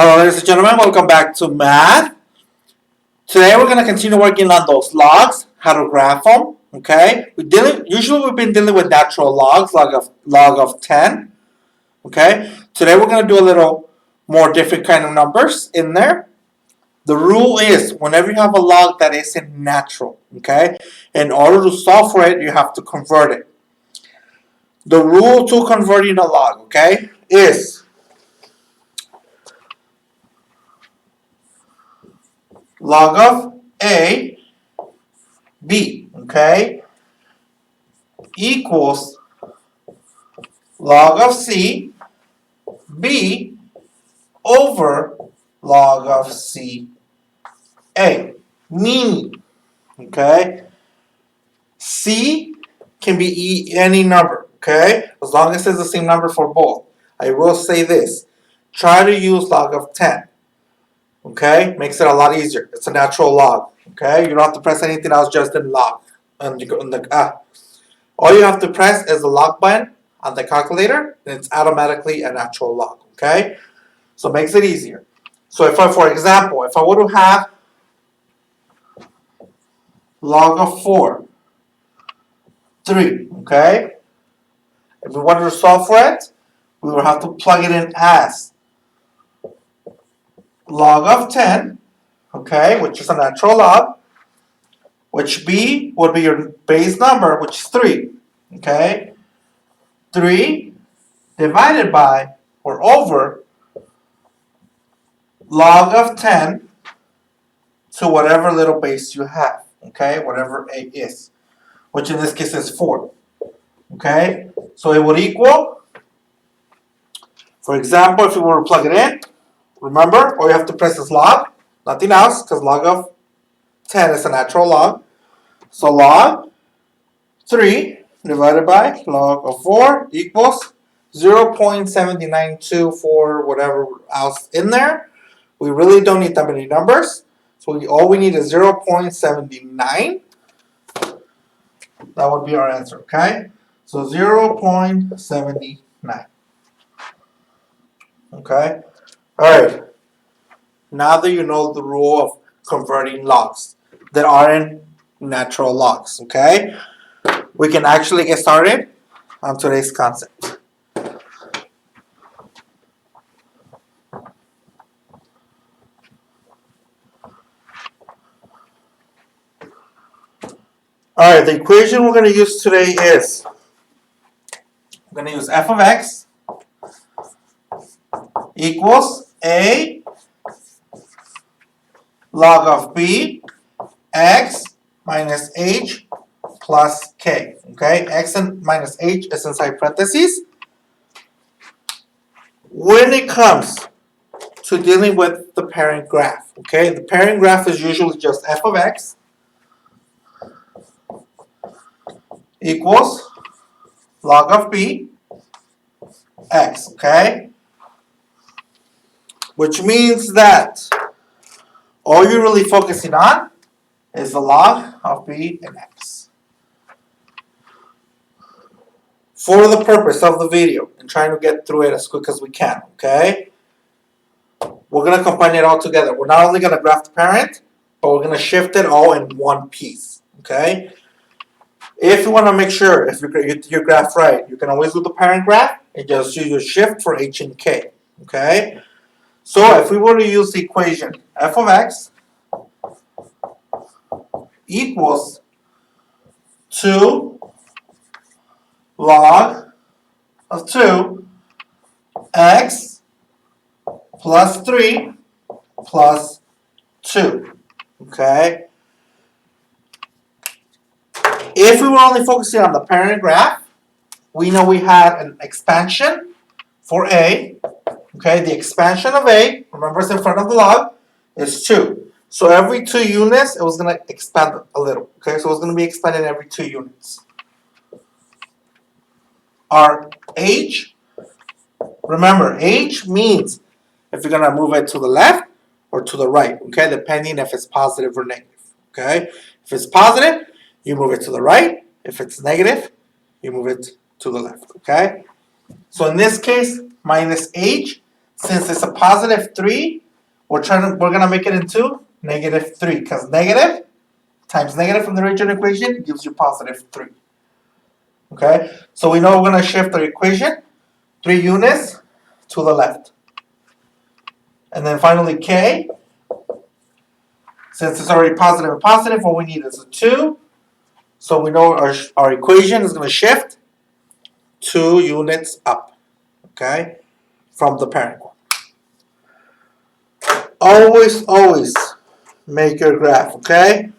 Hello, ladies and gentlemen. Welcome back to math. Today we're going to continue working on those logs, how to graph them. Okay. Usually we've been dealing with natural logs, log of 10. Okay. Today we're going to do a little more different kind of numbers in there. The rule is whenever you have a log that isn't natural, okay, in order to solve for it, you have to convert it. The rule to converting a log, okay, is log of A, B, okay, equals log of C, B, over log of C, A. Meaning, okay, C can be any number, okay, as long as it's the same number for both. I will say this, try to use log of 10. Okay, makes it a lot easier. It's a natural log. Okay, you don't have to press anything else, just in log. And you go in all you have to press is the log button on the calculator, and it's automatically a natural log. Okay, so it makes it easier. So if I, for example, if I were to have log of 4, 3, okay, if we wanted to solve for it, we would have to plug it in as log of 10, okay, which is a natural log, which B would be your base number, which is 3, okay, 3 divided by or over log of 10 to whatever little base you have, okay, whatever A is, which in this case is 4, okay, so it would equal, for example, if you were to plug it in, remember, all you have to press is log, nothing else, because log of 10 is a natural log. So log 3 divided by log of 4 equals 0.792 for whatever else in there. We really don't need that many numbers. So all we need is 0.79. That would be our answer, okay? So 0.79. Okay? Alright. Now that you know the rule of converting logs that aren't natural logs, okay, we can actually get started on today's concept. Alright, the equation we're going to use today is, we're going to use f of x equals a log of b x minus h plus k. Okay, x and minus h is inside parentheses. When it comes to dealing with the parent graph, okay, the parent graph is usually just f of x equals log of b x, okay, which means that all you're really focusing on is the log of b and x. For the purpose of the video and trying to get through it as quick as we can, okay? We're going to combine it all together. We're not only going to graph the parent, but we're going to shift it all in one piece, okay? If you want to make sure if you get your graph right, you can always do the parent graph and just use your shift for h and k, okay? So if we were to use the equation f of x equals 2 log of 2 x plus 3 plus 2, okay? If we were only focusing on the parent graph, we know we had an expansion for a, okay? The expansion of a, remember it's in front of the log, is 2. So every 2 units, it was going to expand a little, okay? So it's going to be expanded every 2 units. Our h, remember, h means if you're going to move it to the left or to the right, okay? Depending if it's positive or negative, okay? If it's positive, you move it to the right. If it's negative, you move it to the left, okay? So in this case, minus h, Since it's a positive 3, we're gonna make it into negative 3, because negative times negative from the original equation gives you positive 3. Okay, so we know we're gonna shift the equation 3 units to the left. And then finally k, since it's already positive and positive, what we need is a 2. So we know our equation is gonna shift 2 units up, okay, from the parent one. Always make your graph, okay?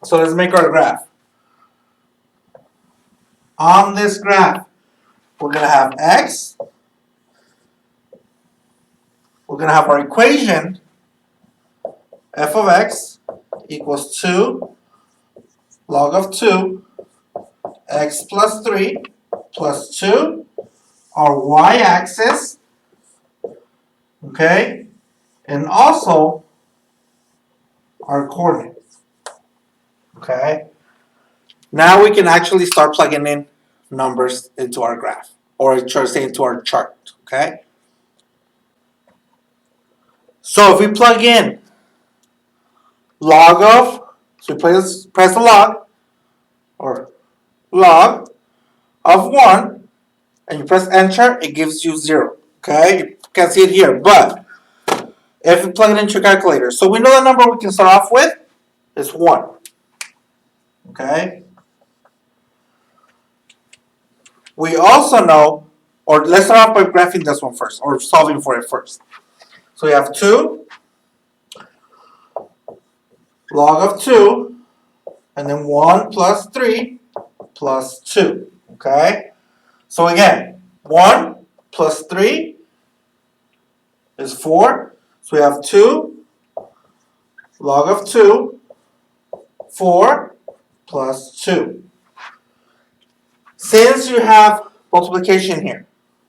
So let's make our graph. On this graph, we're going to have x. We're going to have our equation, f of x equals 2 log of 2, x plus 3 plus 2, our y-axis, okay, and also our coordinates, okay? Now we can actually start plugging in numbers into our graph, or say into our chart, okay? So if we plug in log of, so we press the log, or log of 1, and you press enter, it gives you 0, okay? You can't see it here, but if we plug it into your calculator, so we know the number we can start off with is 1, okay? We also know, or let's start off by graphing this one first, or solving for it first. So we have 2 log of 2, and then 1 plus 3 plus 2, okay? So again, 1 plus 3 is 4, so we have 2 log of 2, 4 plus 2. Since you have multiplication here,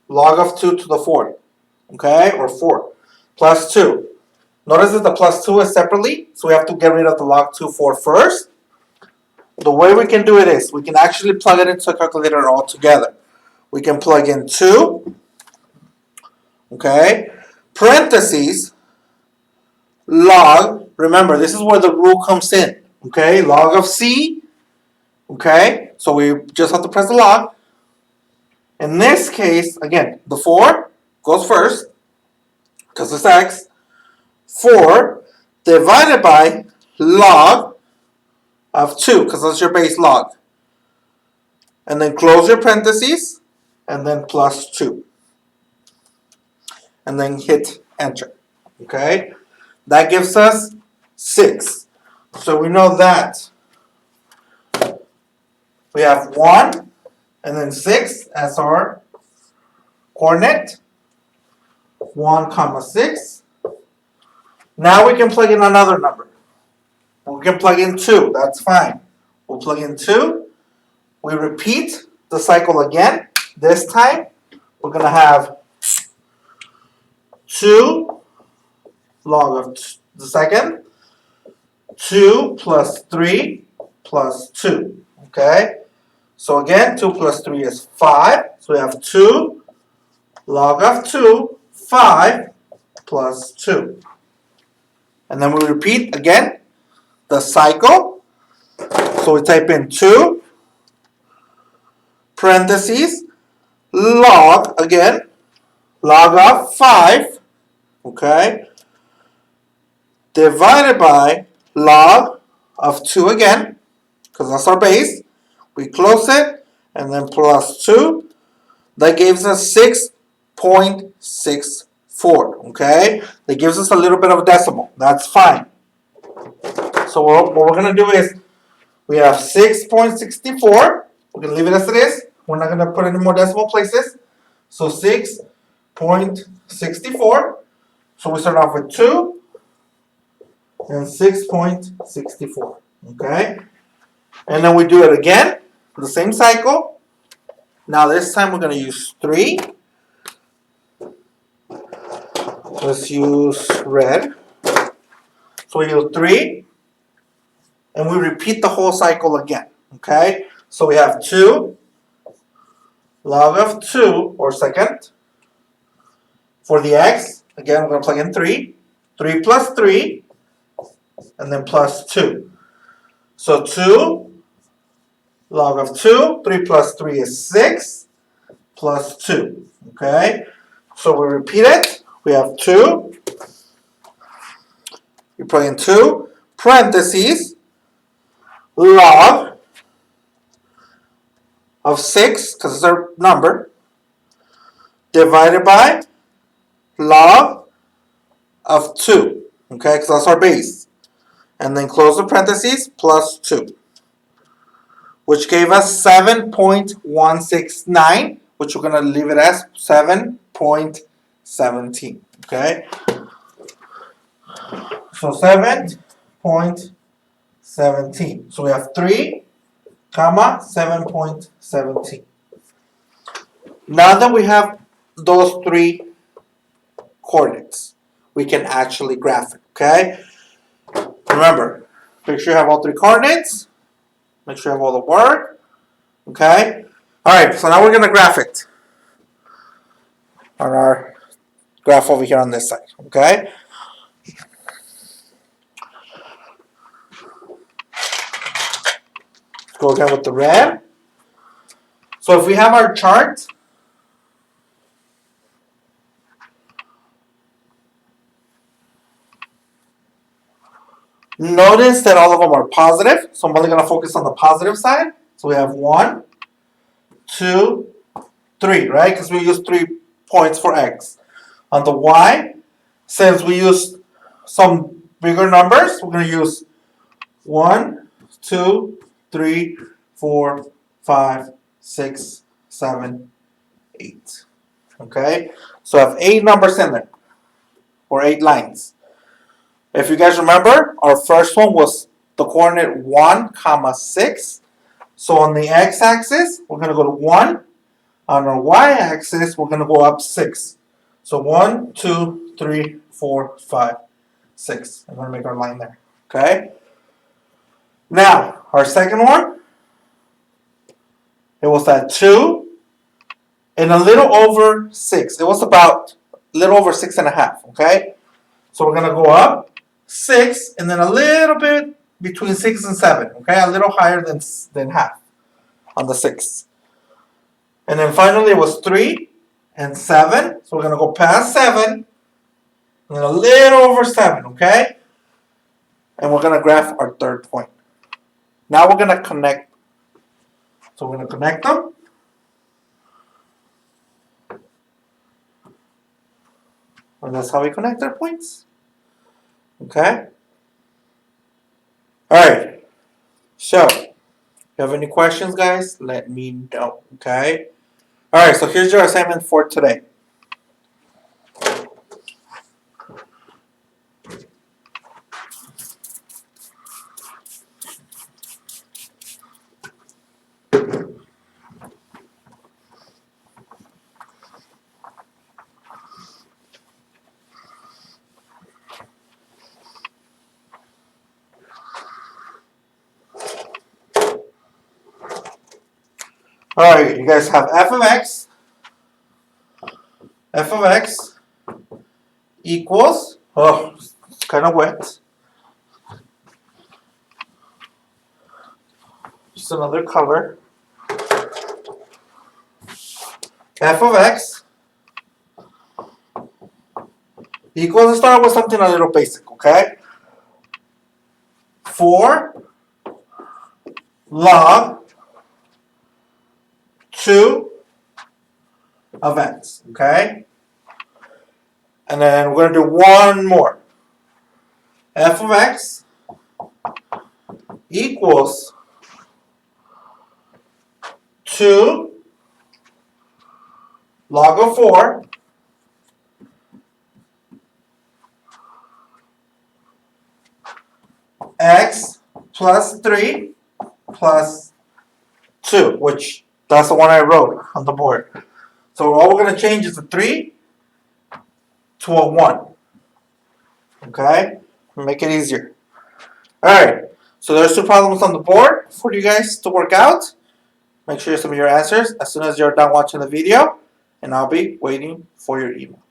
log of 2 to the 4, okay, or 4, plus 2. Notice that the plus 2 is separately, so we have to get rid of the log 2, 4 first. The way we can do it is, we can actually plug it into a calculator all together. We can plug in 2, okay, parentheses, log, remember this is where the rule comes in, okay, log of c, okay, so we just have to press the log. In this case, again, the 4 goes first, because it's x, 4 divided by log of 2, because that's your base log. And then close your parentheses, and then plus 2. And then hit enter, okay? That gives us 6. So we know that we have 1 and then 6 as our coordinate. 1 comma 6. Now we can plug in another number. We can plug in 2, that's fine. We'll plug in 2. We repeat the cycle again. This time we're going to have 2 log of the second, 2 plus 3 plus 2, okay? So again, 2 plus 3 is 5. So we have 2 log of 2, 5 plus 2. And then we repeat again the cycle. So we type in 2, parentheses, log again, log of 5, okay, divided by log of 2 again, because that's our base. We close it, and then plus 2. That gives us 6.64, okay? That gives us a little bit of a decimal. That's fine. So what we're going to do is, we have 6.64. We're going to leave it as it is. We're not going to put any more decimal places. So 6.64. So we start off with 2 and 6.64, okay? And then we do it again, the same cycle. Now this time we're going to use 3. Let's use red. So we use 3. And we repeat the whole cycle again, okay? So we have 2 log of 2, or second, For the x, again, we're going to plug in 3. 3 plus 3, and then plus 2. So 2 log of 2, 3 plus 3 is 6, plus 2. Okay? So we repeat it. We have 2. You plug in 2, parentheses, log of 6, because it's our number, divided by log of 2. Okay? Because that's our base. And then close the parentheses, plus 2. Which gave us 7.169, which we're going to leave it as 7.17. Okay? So 7.17. So we have 3, comma, 7.17. Now that we have those 3 coordinates, we can actually graph it. Okay? Remember, make sure you have all 3 coordinates. Make sure you have all the work. Okay? Alright, so now we're going to graph it on our graph over here on this side. Okay? Let's go again with the red. So if we have our chart, notice that all of them are positive. So I'm only going to focus on the positive side. So we have 1, 2, 3, right? Because we use 3 points for x. On the y, since we use some bigger numbers, we're going to use 1, 2, 3, 4, 5, 6, 7, 8. Okay? So I have 8 numbers in there, or 8 lines. If you guys remember, our first one was the coordinate 1, comma 6. So on the x-axis, we're going to go to 1. On our y-axis, we're going to go up 6. So 1, 2, 3, 4, 5, 6. I'm going to make our line there. Okay? Now, our second one, it was at 2 and a little over 6. It was about a little over 6.5. Okay? So we're going to go up 6 and then a little bit between 6 and 7. Okay? A little higher than half on the 6. And then finally it was 3 and 7. So we're going to go past 7 and then a little over 7. Okay? And we're going to graph our third point. Now we're going to connect. So we're going to connect them. And that's how we connect our points. Okay? Alright. So, if you have any questions, guys, let me know. Okay? Alright, so here's your assignment for today. Alright, you guys have f of x equals, oh, it's kind of wet. Just another color. F of x equals, let's start with something a little basic, okay? 4 log 2 of x, okay? And then we're going to do one more. F of x equals 2 log of 4 x plus 3 plus 2, which that's the one I wrote on the board. So all we're going to change is the 3 to a 1. Okay? Make it easier. Alright, so there's 2 problems on the board for you guys to work out. Make sure you submit your answers as soon as you're done watching the video, and I'll be waiting for your email.